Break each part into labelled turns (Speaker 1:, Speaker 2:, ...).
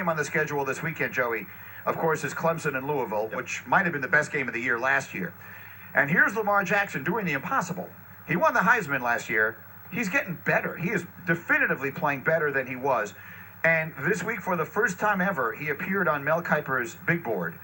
Speaker 1: game on the schedule this weekend, Joey, of course, is Clemson and Louisville, which might have been the best game of the year last year. And here's Lamar Jackson doing the impossible. He won the Heisman last year. He's getting better. He is definitively playing better than he was. And this week, for the first time ever, he appeared on Mel Kiper's big board.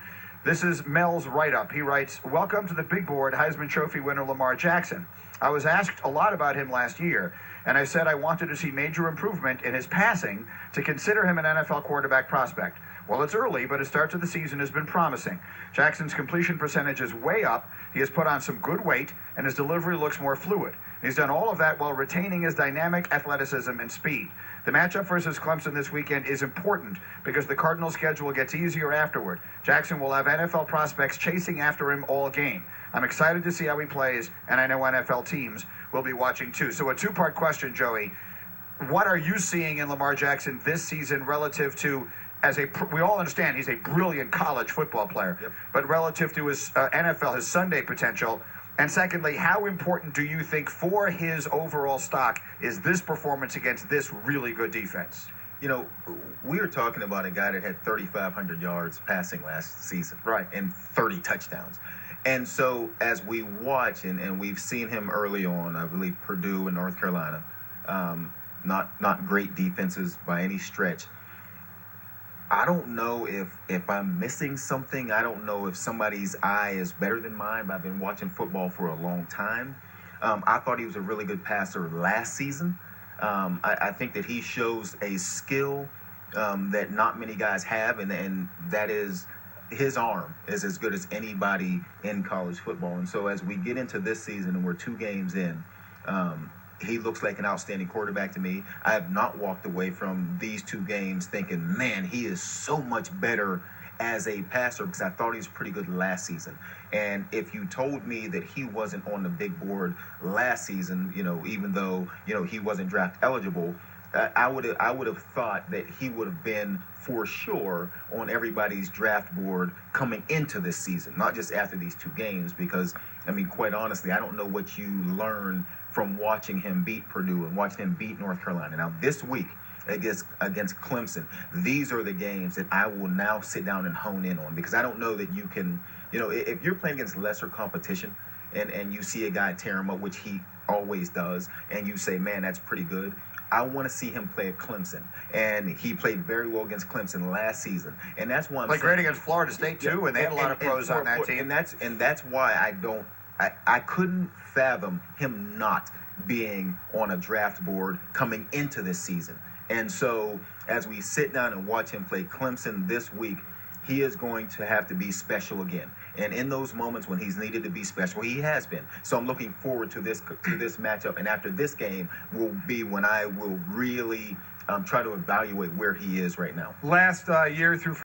Speaker 1: This is Mel's write-up. He writes, "Welcome to the big board, Heisman Trophy winner Lamar Jackson. I was asked a lot about him last year, and I said I wanted to see major improvement in his passing to consider him an NFL quarterback prospect. Well, it's early, but his start to the season has been promising. Jackson's completion percentage is way up. He has put on some good weight, and his delivery looks more fluid. He's done all of that while retaining his dynamic athleticism and speed. The matchup versus Clemson this weekend is important because the Cardinals' schedule gets easier afterward. Jackson will have NFL prospects chasing after him all game. I'm excited to see how he plays, and I know NFL teams will be watching too." So a two-part question, Joey. What are you seeing in Lamar Jackson this season relative to, we all understand he's a brilliant college football player, but relative to his NFL, his Sunday potential? And secondly, how important do you think for his overall stock is this performance against this really good defense?
Speaker 2: You know, we are talking about a guy that had 3,500 yards passing last season.
Speaker 1: Right.
Speaker 2: And 30 touchdowns. And so as we watch, and we've seen him early on, I believe Purdue and North Carolina, not great defenses by any stretch. I don't know if I'm missing something. I don't know if somebody's eye is better than mine, but I've been watching football for a long time. I thought he was a really good passer last season. I think that he shows a skill that not many guys have, and that is his arm is as good as anybody in college football. And so as we get into this season and we're 2 games in, he looks like an outstanding quarterback to me. I have not walked away from these 2 games thinking, man, he is so much better as a passer, because I thought he was pretty good last season. And if you told me that he wasn't on the big board last season, even though, he wasn't draft eligible, I would have thought that he would have been for sure on everybody's draft board coming into this season, not just after these 2 games, because, quite honestly, I don't know what you learn from watching him beat Purdue and watching him beat North Carolina. Now, this week against Clemson, these are the games that I will now sit down and hone in on, because I don't know that you can, if you're playing against lesser competition and you see a guy tear him up, which he always does, and you say, man, that's pretty good. I want to see him play at Clemson, and he played very well against Clemson last season, and that's why I'm
Speaker 1: saying, great against Florida State too, and they had a lot of pros on that team.
Speaker 2: And that's why I couldn't fathom him not being on a draft board coming into this season. And so as we sit down and watch him play Clemson this week, he is going to have to be special again. And in those moments when he's needed to be special, he has been. So I'm looking forward to this matchup. And after this game will be when I will really try to evaluate where he is right now.
Speaker 3: Last year through